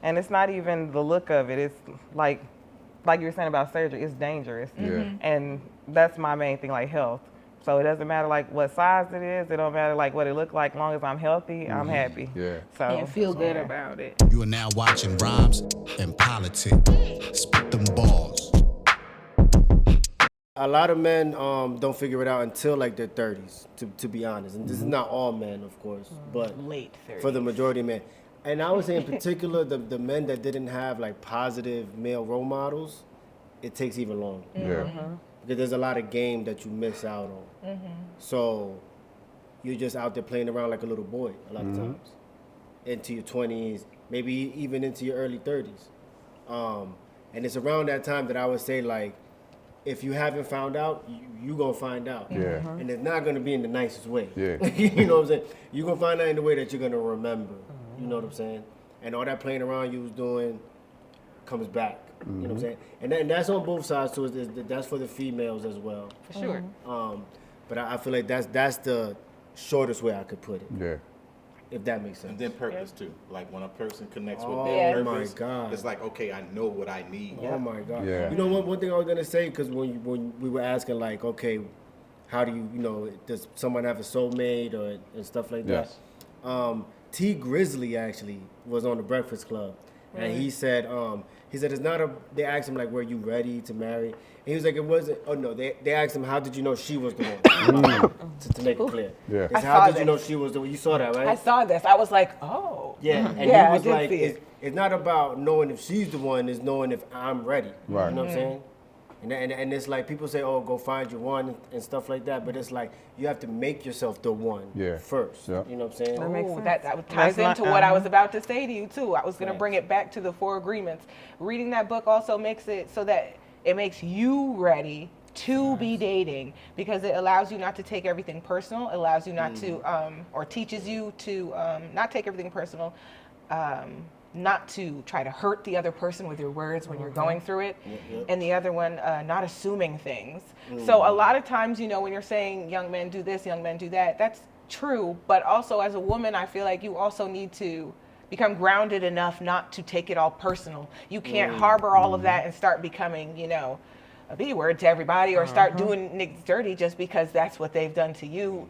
And it's not even the look of it. It's like you were saying about surgery, it's dangerous. Yeah. And that's my main thing, like health. So it doesn't matter like what size it is. It don't matter like what it look like. As long as I'm healthy, I'm happy. Yeah. So And feel good about it. You are now watching Rhymes and Politic. Spit them balls. A lot of men don't figure it out until like their 30s, to be honest. And this is not all men, of course, but Late 30s. for the majority of men. And I would say in particular, the men that didn't have like positive male role models, it takes even longer. Yeah. Because there's a lot of game that you miss out on. So you're just out there playing around like a little boy a lot of times. Into your 20s, maybe even into your early 30s. And it's around that time that I would say like, if you haven't found out, you gonna find out. Yeah. And it's not gonna be in the nicest way. Yeah. You know what I'm saying? You're gonna find out in the way that you're gonna remember. You know what I'm saying? And all that playing around you was doing comes back. You know what I'm saying? And that's on both sides too. That's for the females as well. For sure. But I feel like that's the shortest way I could put it. Yeah. If that makes sense. And then purpose too. Like when a person connects with Oh their my purpose, God. it's like, okay, I know what I need. Oh my God. Yeah. You know one thing I was gonna say, because when we were asking like, okay, how do you does someone have a soulmate and stuff like that? Yes. T Grizzly actually was on the Breakfast Club, and he said it's not a. They asked him like, were you ready to marry? And he was like, it wasn't. Oh no, they asked him, how did you know she was the one? to make it clear. Yeah. They said, I how saw did you know this. she was the one? You saw that, right? I saw this. I was like, oh. Yeah, and Yeah, he I was did like, see it. it's not about knowing if she's the one, it's knowing if I'm ready. Right. You know what I'm saying? And it's like people say, oh, go find your one and stuff like that, but it's like you have to make yourself the one first. Yeah. You know what I'm saying? That makes Ooh, sense. that ties That's into my- what I was about to say to you too. I was going to Right. bring it back to the 4 agreements. Reading that book also makes it so that it makes you ready to be dating, because it allows you not to take everything personal. It allows you not to, or teaches you to not take everything personal, not to try to hurt the other person with your words when you're going through it. And the other one, not assuming things. So a lot of times, when you're saying young men do this, young men do that, that's true. But also as a woman, I feel like you also need to become grounded enough not to take it all personal. You can't harbor all of that and start becoming, a B word to everybody, or start doing niggas dirty just because that's what they've done to you.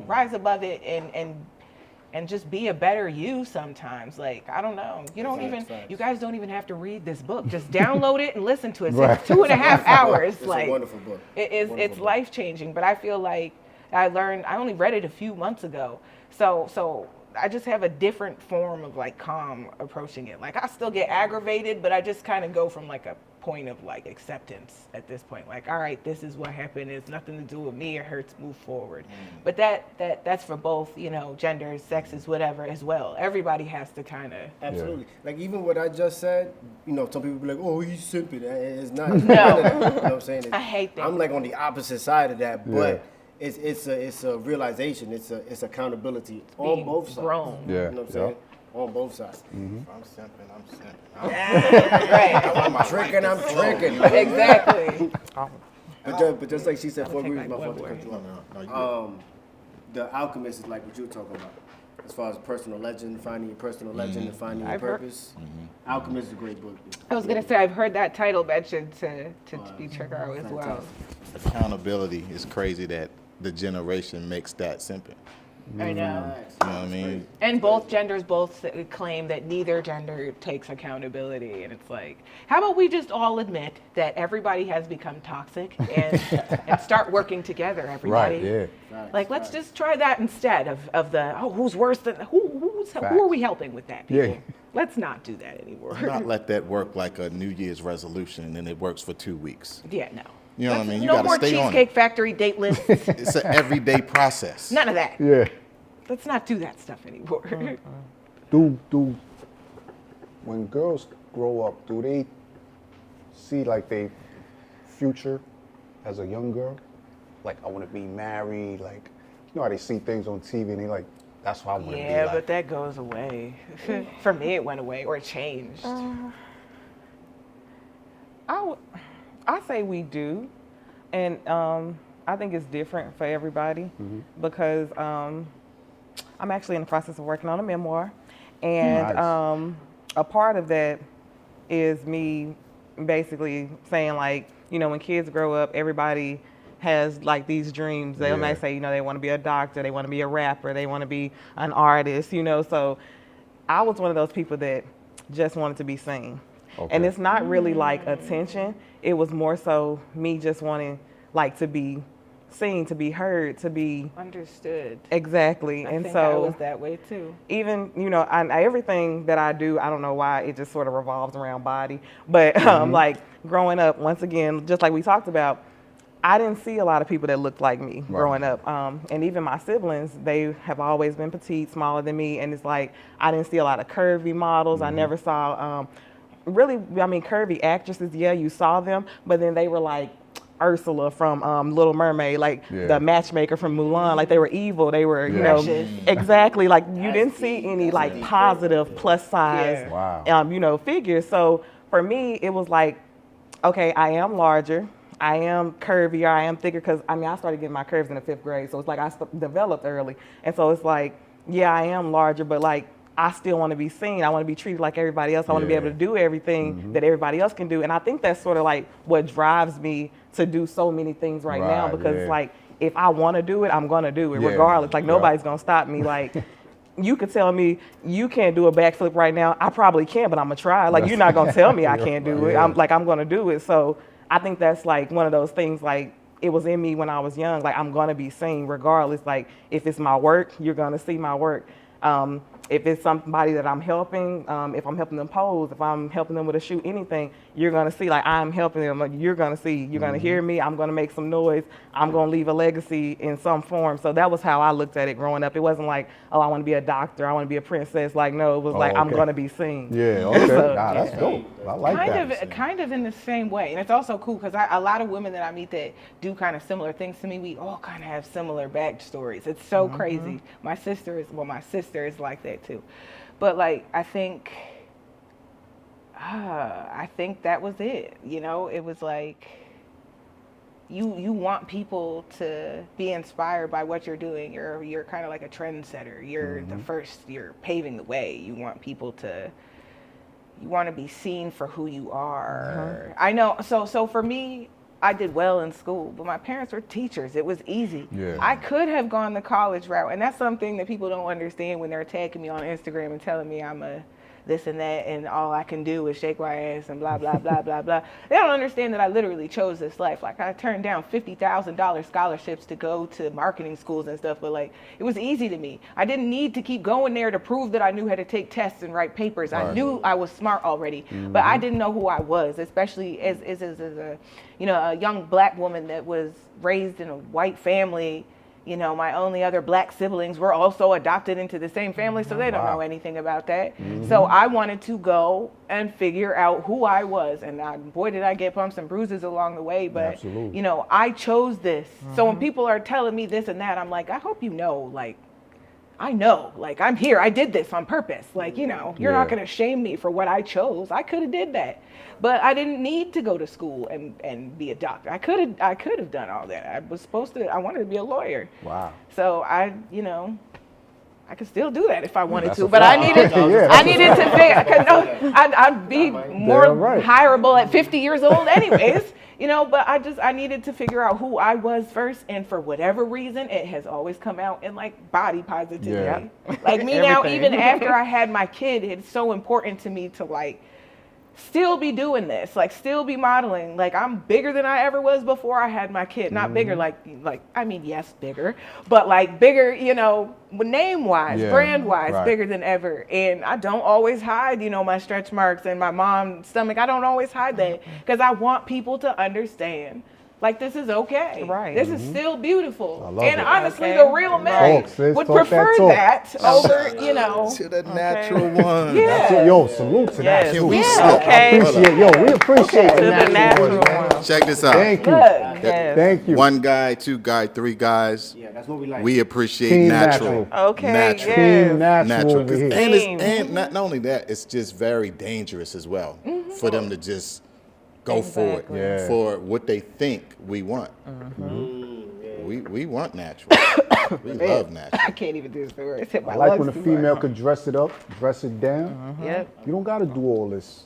Rise above it and just be a better you sometimes. Like, I don't know. You guys don't even have to read this book. Just download it and listen to it. So it's 2.5 hours. It's like, a wonderful book. It's life changing. But I feel like I only read it a few months ago. So I just have a different form of like calm approaching it. Like, I still get aggravated, but I just kind of go from like a point of like acceptance at this point. Like, all right, this is what happened. It's nothing to do with me. It hurts. Move forward. But that's for both, genders, sexes, whatever as well. Everybody has to kind of. Absolutely. Like even what I just said, some people be like, oh, he's simping. It's not. No. You know what I'm saying? I hate that. I'm like on the opposite side of that, but it's a realization. It's accountability on Being both sides. grown. Yeah. You know what I'm saying? On both sides. If I'm simping, I'm simping. Right. I'm tricking. Exactly. But just like she said, 4 take agreements, like my one fault to word. cut you off. No, you good. The Alchemist is like what you were talking about. As far as personal legend, finding your personal legend and finding your I've heard- purpose. Alchemist is a great book. I was gonna say I've heard that title mentioned to be trigger as well. Accountability is crazy that the generation makes that simping. I know. You know what I mean? And both genders claim that neither gender takes accountability, and it's like, how about we just all admit that everybody has become toxic and start working together, everybody. Right, yeah. Like, let's just try that instead of the who's worse than who are we helping with that? People? Yeah. Let's not do that anymore. Not let that work like a New Year's resolution and then it works for 2 weeks. Yeah, no. You know what I mean? You No gotta more stay on Cheesecake it. Factory date lists. It's an everyday process. None of that. Yeah. Let's not do that stuff anymore. When girls grow up, do they see like their future as a young girl? Like, I want to be married. Like, how they see things on TV and they like, that's what I want to be Yeah, like. but that goes away. For me, it went away or it changed. I say we do, and I think it's different for everybody because I'm actually in the process of working on a memoir, and Nice. a part of that is me basically saying like, you know, when kids grow up, everybody has like these dreams. They might say, you know, they want to be a doctor, they want to be a rapper, they want to be an artist, you know. So I was one of those people that just wanted to be seen. And it's not really like attention. It was more so me just wanting like to be seen, to be heard, to be understood. Exactly. I think I was that way too. Even, you know, everything that I do, I don't know why it just sort of revolves around body. But like growing up, once again, just like we talked about, I didn't see a lot of people that looked like me growing up. And even my siblings, they have always been petite, smaller than me. And it's like, I didn't see a lot of curvy models. I never saw, really, I mean, curvy actresses, yeah, you saw them, but then they were like Ursula from Little Mermaid, like the matchmaker from Mulan, like they were evil. They were, you know, exactly, like you didn't see any like positive plus size, you know, figures. So for me, it was like, okay, I am larger. I am curvier, I am thicker, because I mean, I started getting my curves in the 5th grade, so it's like I developed early. And so it's like, yeah, I am larger, but like, I still want to be seen. I want to be treated like everybody else. I want to be able to do everything that everybody else can do. And I think that's sort of like what drives me to do so many things right now, because it's like, if I want to do it, I'm going to do it regardless. Like, nobody's going to stop me. Like, you could tell me you can't do a backflip right now. I probably can, but I'm going to try. Like, you're not going to tell me I can't do it. I'm going to do it. So I think that's like one of those things, like it was in me when I was young, like I'm going to be seen regardless. Like if it's my work, you're going to see my work. If it's somebody that I'm helping, if I'm helping them pose, if I'm helping them with a shoot, anything, you're going to see, like I'm helping them, like, you're going to see, you're going to hear me, I'm going to make some noise, I'm going to leave a legacy in some form. So that was how I looked at it growing up. It wasn't like, oh, I want to be a doctor, I want to be a princess. Like, no, it was like, I'm going to be seen. Yeah, okay. So, that's dope. I like that. Kind of in the same way. And it's also cool because a lot of women that I meet that do kind of similar things to me, we all kind of have similar backstories. It's so crazy. My sister is like that too. But like, I think that was it. You know, it was like, you want people to be inspired by what you're doing. You're kind of like a trendsetter. You're the first, you're paving the way. You want people to, you want to be seen for who you are. I know. So for me, I did well in school, but my parents were teachers. It was easy. I could have gone the college route, and that's something that people don't understand when they're attacking me on Instagram and telling me I'm a this and that, and all I can do is shake my ass and blah, blah, blah, blah, blah. They don't understand that I literally chose this life. Like, I turned down $50,000 scholarships to go to marketing schools and stuff, but like, it was easy to me. I didn't need to keep going there to prove that I knew how to take tests and write papers. I knew I was smart already, but I didn't know who I was, especially as a, you know, a young black woman that was raised in a white family. You know, my only other black siblings were also adopted into the same family, so they don't know anything about that. So I wanted to go and figure out who I was, and boy, did I get bumps and bruises along the way, but, you know, I chose this. So when people are telling me this and that, I'm like, I hope you know, like, I know, like, I'm here, I did this on purpose. Like, you know, you're not gonna shame me for what I chose. I could have did that, but I didn't need to go to school and be a doctor. I could have done all that. I wanted to be a lawyer. Wow. So you know, I could still do that if I wanted to, but I needed to figure, I'd be more hireable at 50 years old anyways. You know, but I needed to figure out who I was first, and for whatever reason, it has always come out in like body positivity. Like me now, even after I had my kid, it's so important to me to like still be doing this, like still be modeling. Like I'm bigger than I ever was before I had my kid. Not bigger like I mean, yes, bigger, but like bigger, you know, name wise, brand wise, bigger than ever. And I don't always hide, you know, my stretch marks and my mom's stomach. I don't always hide that because I want people to understand, like, this is okay. This is still beautiful. And honestly, the real man would prefer that over, you know. To the natural one. Yo, salute to that. Can we we appreciate the natural one. Check this out. Thank you. Thank you. 1 guy, 2 guy, 3 guys. Yeah, that's what we like. We appreciate Team natural. Okay, Natural. Team natural Natural. over here. And not only that, it's just very dangerous as well for them to just go for it, for what they think we want. We want natural. We love natural. I can't even do this words. Hit my I like lungs when a too female hard. can dress it up, dress it down. Yep. You don't gotta do all this.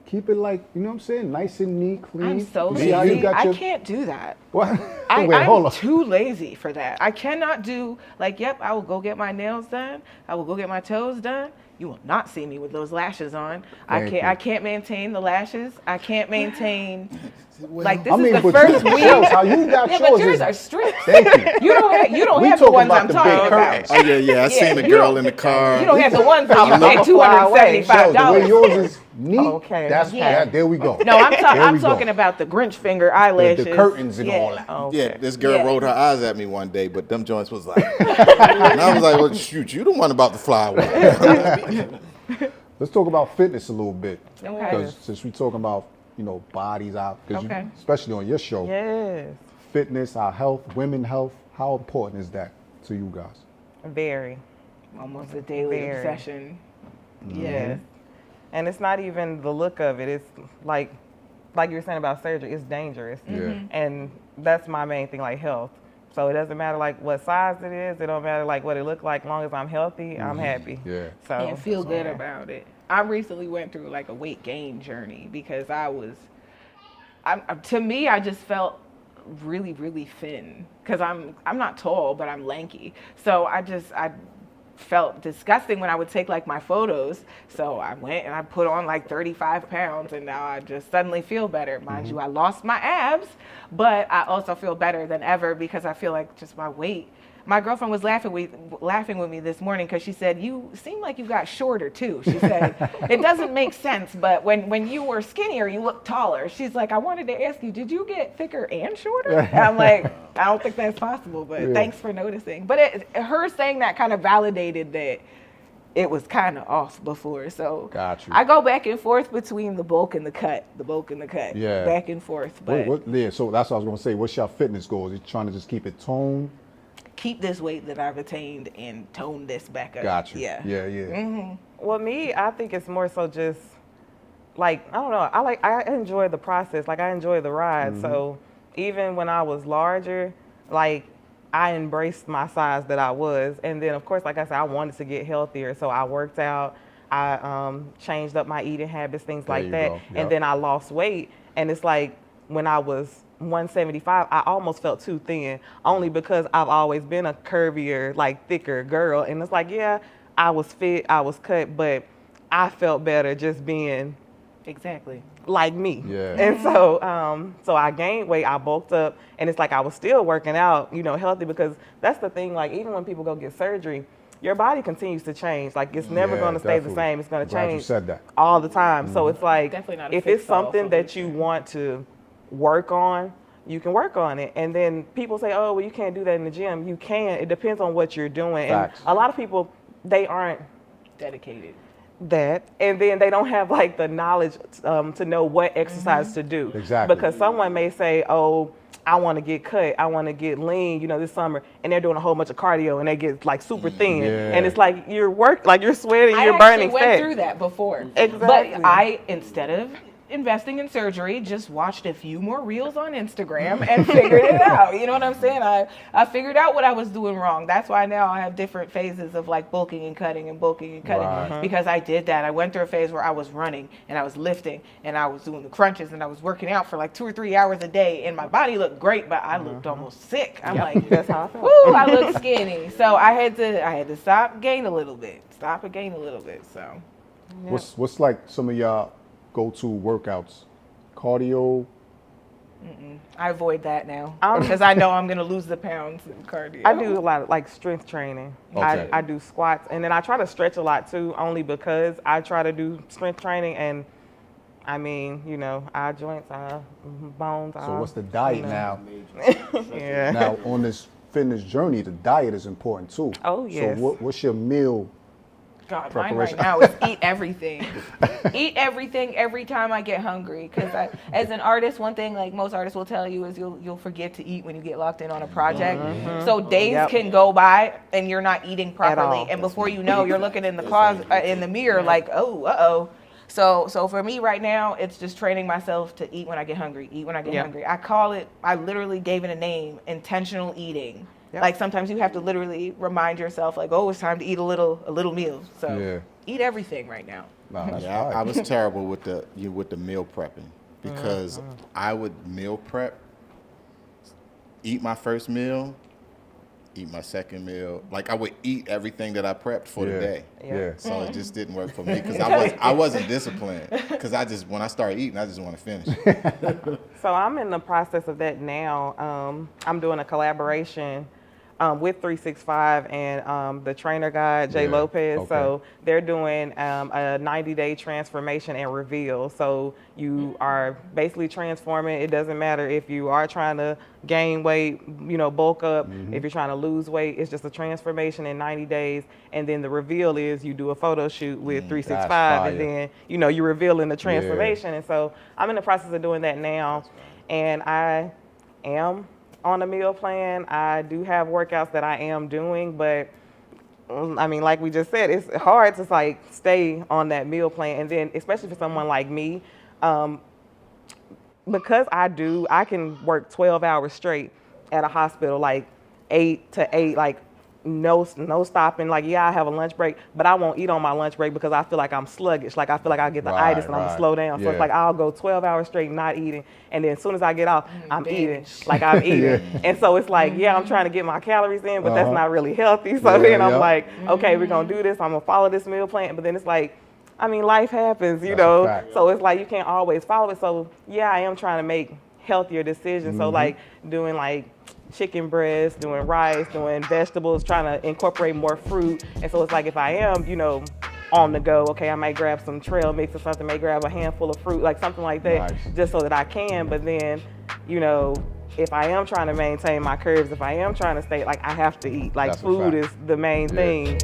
Keep it like, you know what I'm saying? Nice and neat, clean. I'm so You see how you lazy. got I your- can't do that. What? I'm Wait, hold on. too lazy for that. I cannot do like, yep, I will go get my nails done. I will go get my toes done. You will not see me with those lashes on. Thank you. I can't maintain the lashes. I can't maintain like this I mean, is the but first you, week. Chelz, how you got Yeah, yours but yours is, are strips. thank you. You don't We have the talking ones about I'm the talking big about. curtains. Oh yeah. I Yeah, seen a you girl don't- in the car. You don't have the ones that you pay Chelz, $275. the way yours is neat, Okay. that's Yeah. that. There we go. No, I'm There we go. talking about the Grinch finger eyelashes. the curtains and Yeah. all that. Okay. Yeah, this girl Yeah. rolled her eyes at me one day, but them joints was like, and I was like, well, shoot, you the one about to fly away. Let's talk about fitness a little bit. Okay. Because since we talking about, bodies out, Okay. especially on your show, Yes. fitness, our health, women health, how important is that to you guys? Very. Almost a daily Very. obsession. Yes. And it's not even the look of it. It's like you were saying about surgery, it's dangerous. Yeah. And that's my main thing, like health. So it doesn't matter like what size it is. It don't matter like what it look like. As long as I'm healthy, I'm happy. Yeah. So And feel good yeah. about it. I recently went through like a weight gain journey because to me, I just felt really, really thin because I'm not tall, but I'm lanky. So I felt disgusting when I would take like my photos. So I went and I put on like 35 pounds and now I just suddenly feel better. Mind you, I lost my abs, but I also feel better than ever because I feel like just my weight. My girlfriend was laughing with me this morning because she said, you seem like you got shorter too. She said, it doesn't make sense, but when you were skinnier, you looked taller. She's like, I wanted to ask you, did you get thicker and shorter? And I'm like, I don't think that's possible, but thanks for noticing. But her saying that kind of validated that it was kind of off before. So Got you. I go back and forth between the bulk and the cut, Yeah. back and forth. But Yeah, so that's what I was going to say. What's your fitness goals? You trying to just keep it toned? keep this weight that I've attained and tone this back up. Got you. Yeah. Yeah. Well, me, I think it's more so just like, I don't know. I enjoy the process. Like, I enjoy the ride. So even when I was larger, like, I embraced my size that I was. And then, of course, like I said, I wanted to get healthier. So I worked out. I changed up my eating habits, things There like you that. go. Yep. And then I lost weight. And it's like when I was 175, I almost felt too thin, only because I've always been a curvier, like thicker girl. And it's like, yeah, I was fit, I was cut, but I felt better just being Exactly. like me. Yeah. And so so I gained weight, I bulked up, and it's like I was still working out, healthy, because that's the thing, like even when people go get surgery, your body continues to change. Like it's never Yeah, going to stay the definitely. same. It's going to Glad you change said that. all the time. So it's like Definitely not a if it's fix-all something that you want to work on, you can work on it. And then people say, oh, well, you can't do that in the gym. You can. It depends on what you're doing. Facts. And a lot of people, they aren't Dedicated. that, and then they don't have like the knowledge to know what exercise to do. Exactly. Because someone may say, oh, I want to get cut, I want to get lean, this summer, and they're doing a whole bunch of cardio and they get like super thin. Yeah. And it's like you're you're sweating, I you're actually burning went fat. through that before. Exactly. But instead of investing in surgery, just watched a few more reels on Instagram and figured it out. You know what I'm saying? I figured out what I was doing wrong. That's why now I have different phases of like bulking and cutting Right. because I did that. I went through a phase where I was running and I was lifting and I was doing the crunches and I was working out for like 2 or 3 hours a day and my body looked great, but I looked almost sick. I'm like, That's how I feel. woo, I look skinny. So I had to stop, gain a little bit. So What's like some of y'all go-to workouts? Cardio? I avoid that now I'm- because I know I'm going to lose the pounds in cardio. I do a lot of like strength training. Okay. I do squats, and then I try to stretch a lot too, only because I try to do strength training. And I mean, our joints, our bones. So what's the diet now? Yeah. Now, on this fitness journey, the diet is important too. Oh, yes. So what's your meal? God, mine right preparation? now is eat everything. Eat everything every time I get hungry. Because as an artist, one thing like most artists will tell you is you'll forget to eat when you get locked in on a project. So days Yep. can go by and you're not eating properly. all. And before you know, you're looking in the closet, in the mirror like, oh, So for me right now, it's just training myself to eat when I get hungry, eat when I get hungry. I literally gave it a name, intentional eating. Yep. Like sometimes you have to literally remind yourself like, oh, it's time to eat a little meal. So eat everything right now. No, Yeah, I was terrible with the meal prepping because I would meal prep, eat my first meal, eat my second meal. Like I would eat everything that I prepped for the day. Yeah. So it just didn't work for me because I wasn't disciplined. Because when I start eating, I just want to finish. So I'm in the process of that now. I'm doing a collaboration with 365 and the trainer guy, Jay Lopez. Okay. So they're doing a 90-day transformation and reveal. So you are basically transforming. It doesn't matter if you are trying to gain weight, bulk up, if you're trying to lose weight, it's just a transformation in 90 days. And then the reveal is you do a photo shoot with 365 and then, you're revealing the transformation. And so I'm in the process of doing that now. And I am on a meal plan. I do have workouts that I am doing, but I mean, like we just said, it's hard to like stay on that meal plan. And then especially for someone like me, because I can work 12 hours straight at a hospital, like 8 to 8, like no stopping. Like, I have a lunch break, but I won't eat on my lunch break because I feel like I'm sluggish. Like, I feel like I get the itis and I'm gonna slow down. So it's like I'll go 12 hours straight not eating, and then as soon as I get off, I'm eating. Like, I'm eating. And so it's like, I'm trying to get my calories in, but that's not really healthy. So then I'm like, okay, we're gonna do this. I'm gonna follow this meal plan. But then it's like, I mean, life happens, so it's like you can't always follow it. So I am trying to make healthier decisions. So like doing like chicken breast, doing rice, doing vegetables, trying to incorporate more fruit. And so it's like if I am, on the go, okay, I might grab some trail mix or something, may grab a handful of fruit, like something like that, just so that I can. But then, if I am trying to maintain my curves, if I am trying to stay, like I have to eat. Like food is the main thing.